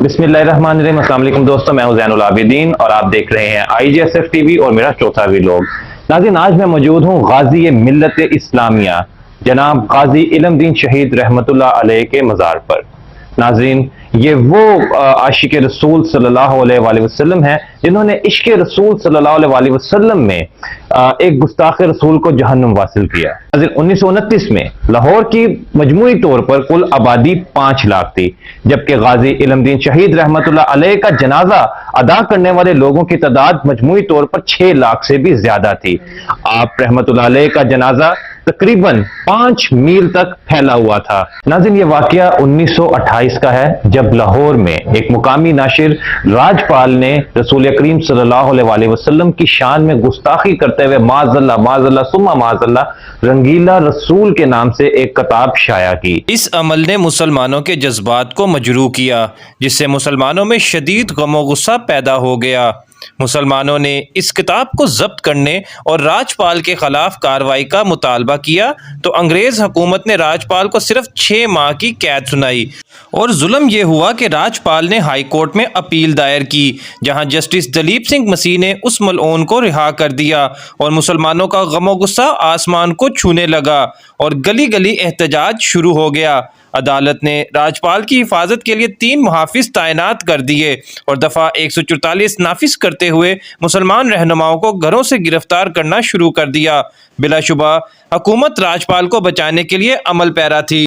बिस्मिल्लाहिर्रहमानिर्रहीम। अस्सलाम वालेकुम दोस्तों, मैं हूं ज़ैनुल आबिदीन और आप देख रहे हैं IGSF टीवी और मेरा चौथा व्लॉग। नाज़रीन, आज मैं मौजूद हूं गाजी मिल्लत इस्लामिया जनाब गाजी इल्मदीन शहीद रहमतुल्लाह अलैह के मज़ार पर। नाज़रीन, ये वो आशिक रसूल सल्लल्लाहु अलैहि वसल्लम हैं जिन्होंने इश्क रसूल सल्लल्लाहु अलैहि वसल्लम में एक गुस्ताख रसूल को जहन्नुम वासिल किया। 1929 में लाहौर की मजमूई तौर पर कुल आबादी 5 लाख थी, जबकि गाजी इल्मदीन शहीद रहमतुल्लाह अलैह का जनाजा अदा करने वाले लोगों की तादाद मजमूई तौर पर 6 लाख से भी ज्यादा थी। आप रहमतुल्लाह अलैह का जनाजा तकरीबन 5 मील तक फैला हुआ था। नाज़रीन, ये वाकया 1928 का है, जब लाहौर में एक मुकामी नाशिर राजपाल ने रसूल करीम सल्लल्लाहु अलैहि वसल्लम की शान में गुस्ताखी करते हुए माज़ल्ला माज़ल्ला सुम्मा माज़ल्ला रंगीला रसूल के नाम से एक किताब शाया की। इस अमल ने मुसलमानों के जज्बात को मजरू किया, जिससे मुसलमानों में शदीद गम गुस्सा पैदा हो गया। मुसलमानों ने इस किताब को जब्त करने और राजपाल के खिलाफ कार्रवाई का मुतालबा किया तो अंग्रेज हुकूमत ने राजपाल को सिर्फ 6 माह की कैद सुनाई और जुल्म यह हुआ कि राजपाल ने हाई कोर्ट में अपील दायर की, जहां जस्टिस दलीप सिंह मसीह ने उस मलऊन को रिहा कर दिया और मुसलमानों का गम गुस्सा आसमान को छूने लगा और गली गली एहतजाज शुरू हो गया। अदालत ने राजपाल की हिफाजत के लिए 3 मुहाफिज तैनात कर दिए और दफ़ा 144 नाफिज करते हुए मुसलमान रहनुमाओं को घरों से गिरफ्तार करना शुरू कर दिया। बिलाशुबा हुकूमत राजपाल को बचाने के लिए अमल पैरा थी।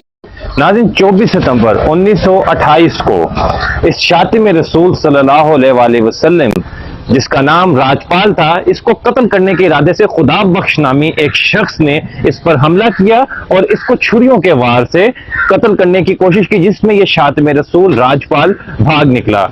नाज़रीन, 24 सितंबर 1928 को इस शातिम रसूल सल्लल्लाहु अलैहि वसल्लम, जिसका नाम राजपाल था, इसको कत्ल करने के इरादे से खुदा बख्श नामी एक शख्स ने इस पर हमला किया और इसको छुरियों के वार से कत्ल करने की कोशिश की, जिसमें यह शातिम रसूल राजपाल भाग निकला।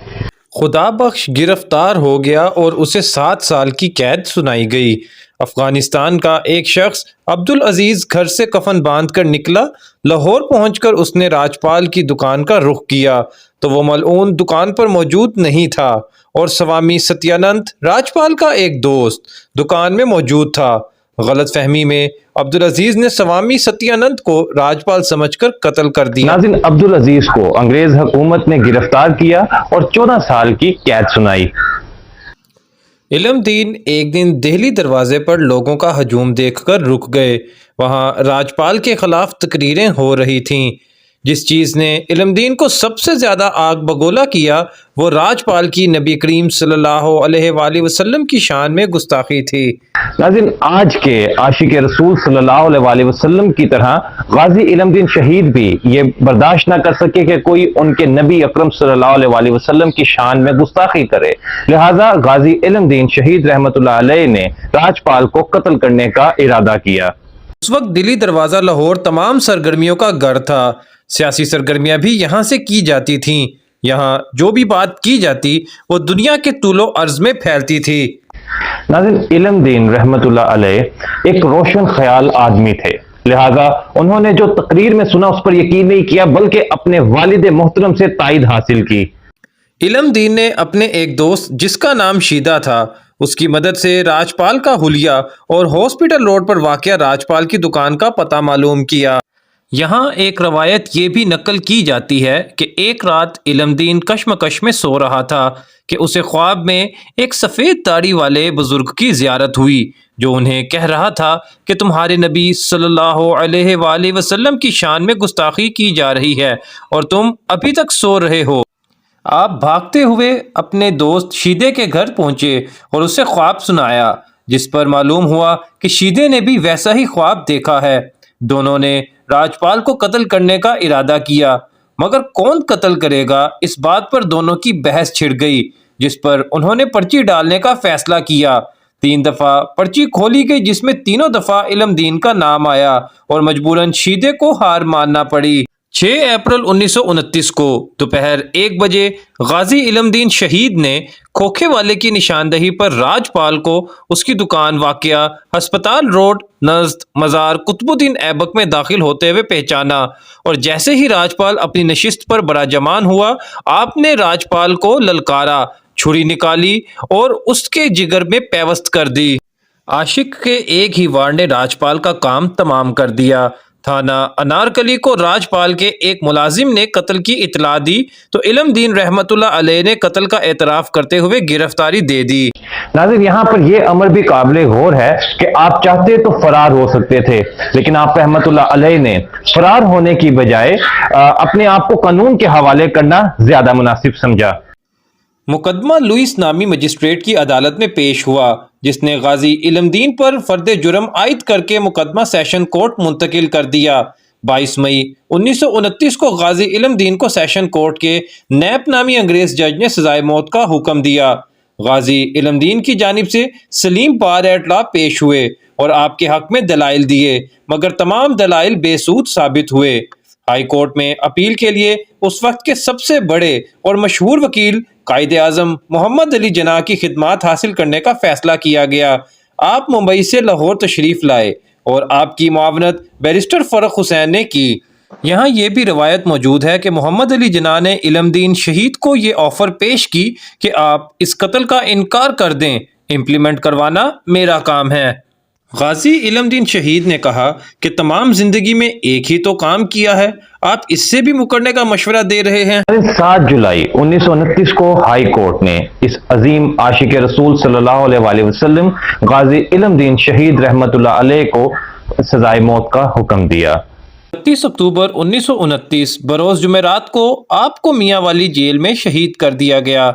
खुदा बख्श गिरफ्तार हो गया और उसे 7 साल की कैद सुनाई गई। अफगानिस्तान का एक शख्स अब्दुल अजीज घर से कफन बांध कर निकला। लाहौर पहुंचकर उसने राजपाल की दुकान का रुख किया तो वो मलऊन दुकान पर मौजूद नहीं था और स्वामी सत्यानंद, राजपाल का एक दोस्त, दुकान में मौजूद था। गलत फहमी में अब्दुल अजीज ने स्वामी सत्यानंद को राजपाल समझकर कत्ल कर दिया। नाज़रीन, अब्दुल अजीज को अंग्रेज हुकूमत ने गिरफ्तार किया और 14 साल की कैद सुनाई। इल्मदीन एक दिन दिल्ली दरवाजे पर लोगों का हजूम देखकर रुक गए। वहां राजपाल के खिलाफ तकरीरें हो रही थीं। जिस चीज़ ने इल्मदीन को सबसे ज़्यादा आग बगोला किया वो राजपाल की नबी करीम सल्लल्लाहु अलैहि वसल्लम की शान में गुस्ताखी थी। नाज़रीन, आज के आशिक रसूल सल्लल्लाहु अलैहि वसल्लम की तरह गाजी इल्मदीन शहीद भी ये बर्दाश्त ना कर सके कि कोई उनके नबी अकरम सल्लल्लाहु अलैहि वसल्लम की शान में गुस्ताखी करे। लिहाजा गाजी इल्मदीन शहीद रहमतुल्लाह अलैह ने राजपाल को कत्ल करने का इरादा किया। उस वक्त दिल्ली दरवाज़ा लाहौर तमाम सरगर्मियों का घर था। सियासी सरगर्मियां भी यहाँ से की जाती थीं। यहाँ जो भी बात की जाती वो दुनिया के तूलो अर्ज में फैलती थी। नाज़रीन, इल्मदीन रहमतुल्लाह अलैह एक रोशन ख्याल आदमी थे, लिहाजा उन्होंने जो तकरीर में सुना उस पर यकीन नहीं किया, बल्कि अपने वालिद मोहतरम से तायद हासिल की। इल्मदीन ने अपने एक दोस्त जिसका नाम शीदा था, उसकी मदद से राजपाल का हुलिया और हॉस्पिटल रोड पर वाक़या राजपाल की दुकान का पता मालूम किया। यहाँ एक रवायत ये भी नकल की जाती है कि एक रात इल्मदीन कश्मकश में सो रहा था कि उसे ख्वाब में एक सफ़ेद दाढ़ी वाले बुजुर्ग की ज़ियारत हुई, जो उन्हें कह रहा था कि तुम्हारे नबी सल्लल्लाहु अलैहि वसल्लम की शान में गुस्ताखी की जा रही है और तुम अभी तक सो रहे हो। आप भागते हुए अपने दोस्त शीदे के घर पहुँचे और उसे ख्वाब सुनाया, जिस पर मालूम हुआ कि शीदे ने भी वैसा ही ख्वाब देखा है। दोनों ने राजपाल को कत्ल करने का इरादा किया, मगर कौन कत्ल करेगा, इस बात पर दोनों की बहस छिड़ गई, जिस पर उन्होंने पर्ची डालने का फैसला किया। 3 दफ़ा पर्ची खोली गई, जिसमें तीनों दफ़ा इल्मदीन का नाम आया और मजबूरन शीदे को हार मानना पड़ी। 6 अप्रैल 1929 को दोपहर 1 बजे गाजी इल्मदीन शहीद ने खोखे वाले की निशानदही पर राजपाल को उसकी दुकान वाक़या हस्पताल रोड नज़द मज़ार कुतुबुद्दीन ऐबक में दाखिल होते हुए पहचाना और जैसे ही राजपाल अपनी नशिस्त पर बड़ा जमान हुआ, आपने राजपाल को ललकारा, छुरी निकाली और उसके जिगर में पेवस्त कर दी। आशिक के एक ही वार ने राजपाल का काम तमाम कर दिया। थाना अनारकली को राजपाल के एक मुलाजिम ने कत्ल की इतला दी तो इल्मदीन रहमतुल्लाह अलैह ने कत्ल का एतराफ़ करते हुए गिरफ्तारी दे दी। नाज़रीन, यहाँ पर यह अमर भी काबिल गौर है कि आप चाहते तो फरार हो सकते थे, लेकिन आप रहमतुल्लाह अलैह ने फरार होने की बजाय अपने आप को कानून के हवाले करना ज्यादा मुनासिब समझा। मुकदमा लुइस नामी मजिस्ट्रेट की अदालत में पेश हुआ, जिसने गाजी इल्मदीन पर फर्द जुर्म आयद करके मुकदमा सेशन कोर्ट मुंतकिल कर दिया। 22 मई 1929 को गाजी इल्मदीन को सेशन कोर्ट के नैप नामी अंग्रेज जज ने सजाए मौत का हुक्म दिया। गाजी इल्मदीन की जानिब से सलीम बार एट लॉ पेश हुए और आपके हक में दलाइल दिए, मगर तमाम दलाइल बेसूद साबित हुए। हाई कोर्ट में अपील के लिए उस वक्त के सबसे बड़े और मशहूर वकील कायदे आज़म मोहम्मद अली जिन्ना की खिदमात हासिल करने का फैसला किया गया। आप मुंबई से लाहौर तशरीफ़ लाए और आपकी मुआवनत बैरिस्टर फ़र्रुख हुसैन ने की। यहाँ ये भी रवायत मौजूद है कि मोहम्मद अली जिन्ना ने इल्मदीन शहीद को ये ऑफ़र पेश की कि आप इस कत्ल का इनकार कर दें, इम्प्लीमेंट करवाना मेरा काम है। गाजी इल्मदीन शहीद ने कहा कि तमाम जिंदगी में एक ही तो काम किया है, आप इससे भी मुकरने का मशवरा दे रहे हैं। 7 जुलाई 1929 को हाई कोर्ट ने इस अजीम आशिक रसूल सल्लल्लाहु अलैहि वसल्लम गाजी इल्मदीन शहीद रहमतुल्लाह अलैह को सजाए मौत का हुक्म दिया। 31 अक्टूबर 1929 बरोज जुमेरात को आपको मियाँ वाली जेल में शहीद कर दिया गया।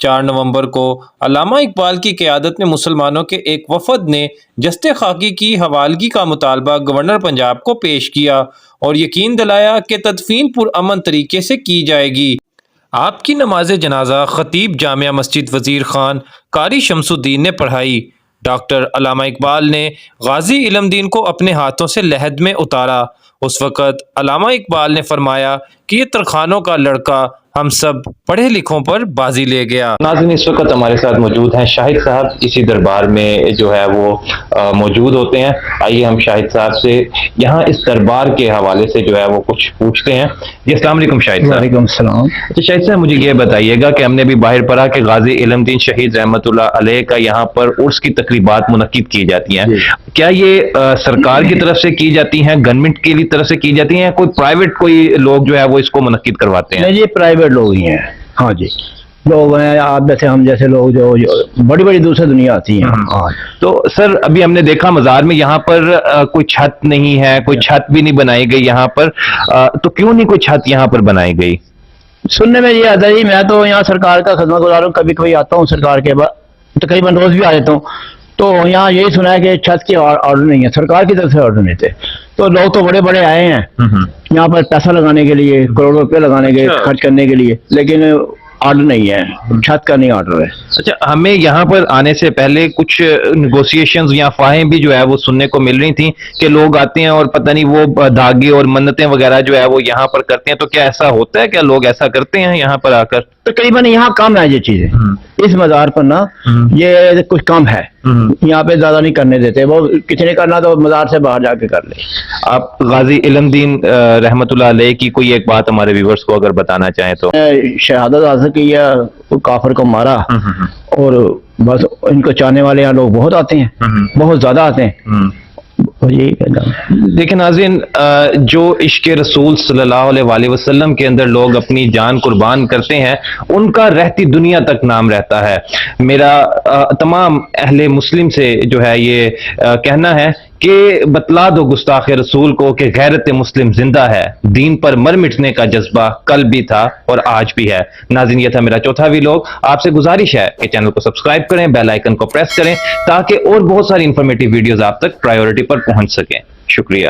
4 नवंबर को अल्लामा इकबाल की क़यादत में मुसलमानों के एक वफद ने जस्ते खाकी की हवालगी का मुतालबा गवर्नर पंजाब को पेश किया और यकीन दिलाया कि तदफीन पुरअमन तरीके से की जाएगी। आपकी नमाज जनाजा खतीब जामिया मस्जिद वज़ीर खान कारी शमसुद्दीन ने पढ़ाई। डॉक्टर अल्लामा इकबाल ने गाजी इल्मदीन को अपने हाथों से लहद में उतारा। उस वक़्त अल्लामा इकबाल ने फरमाया कि ये तरखानों का लड़का हम सब पढ़े लिखों पर बाजी ले गया। नाज़रीन, इस वक्त हमारे साथ मौजूद हैं शाहिद साहब, इसी दरबार में जो है वो मौजूद होते हैं। आइए हम शाहिद साहब से यहाँ इस दरबार के हवाले से जो है वो कुछ पूछते हैं। जी अस्सलाम वालेकुम शाहिद साहब। वालेकुम सलाम। तो शाहिद साहब, मुझे ये बताइएगा कि हमने भी बाहर पढ़ा कि गाजी इल्मदीन शहीद रहमतुल्लाह अलैह का यहाँ पर उर्स की तकरीबात मुनक्किद की जाती हैं। क्या ये सरकार की तरफ से की जाती हैं, गवर्नमेंट की तरफ से की जाती हैं, कोई प्राइवेट कोई लोग जो है वो इसको मुनक्किद करवाते हैं? नहीं जी, प्राइवेट लोग ही हैं। हाँ जी, लोग हैं आप जैसे हम जैसे लोग जो बड़ी बड़ी दूसरी दुनिया आती हैं। हाँ। तो सर, अभी हमने देखा मजार में यहाँ पर कोई छत नहीं है, कोई छत भी नहीं बनाई गई यहाँ पर, तो क्यों नहीं कोई छत यहाँ पर बनाई गई? सुनने में ये आता है जी, मैं तो यहाँ सरकार का खिदमतगार हूँ, कभी कभी आता हूँ सरकार के बाद, तकरीबन रोज भी आ जाता हूँ। तो यहाँ यही सुना है कि छत के ऑर्डर नहीं है, सरकार की तरफ से ऑर्डर नहीं थे। तो लोग तो बड़े बड़े आए हैं यहाँ पर पैसा लगाने के लिए, करोड़ों रुपए लगाने के, खर्च करने के लिए, लेकिन ऑर्डर नहीं है, छत का नहीं ऑर्डर है। अच्छा, हमें यहाँ पर आने से पहले कुछ नेगोशिएशंस या अफवाहें भी जो है वो सुनने को मिल रही थी कि लोग आते हैं और पता नहीं वो धागे और मन्नतें वगैरह जो है वो यहाँ पर करते हैं। तो क्या ऐसा होता है, क्या लोग ऐसा करते हैं यहाँ पर आकर? तकरीबन यहाँ कम है ये चीजें, इस मजार पर ना ये कुछ कम है, यहाँ पे ज्यादा नहीं करने देते। वो किसी ने करना तो मजार से बाहर जाके कर ले। आप गाजी इल्मदीन रहमतुल्लाह अलैह की कोई एक बात हमारे व्यूवर्स को अगर बताना चाहें तो? शहादत हासिल की है, काफिर को मारा, और बस इनको चाहने वाले यहाँ लोग बहुत आते हैं, बहुत ज्यादा आते हैं। यही कहना है। देखिए नाज़रीन, जो इश्क रसूल सल्लल्लाहु अलैहि वसल्लम के अंदर लोग अपनी जान कुर्बान करते हैं, उनका रहती दुनिया तक नाम रहता है। मेरा तमाम अहले मुस्लिम से जो है ये कहना है कि बतला दो गुस्ताख रसूल को कि गैरत मुस्लिम जिंदा है, दीन पर मर मिटने का जज्बा कल भी था और आज भी है। नाज़रीन, ये था मेरा चौथा व्लॉग। आपसे गुजारिश है कि चैनल को सब्सक्राइब करें, बेल आइकन को प्रेस करें ताकि और बहुत सारी इंफॉर्मेटिव वीडियोस आप तक प्रायोरिटी पर पहुंच सकें। शुक्रिया।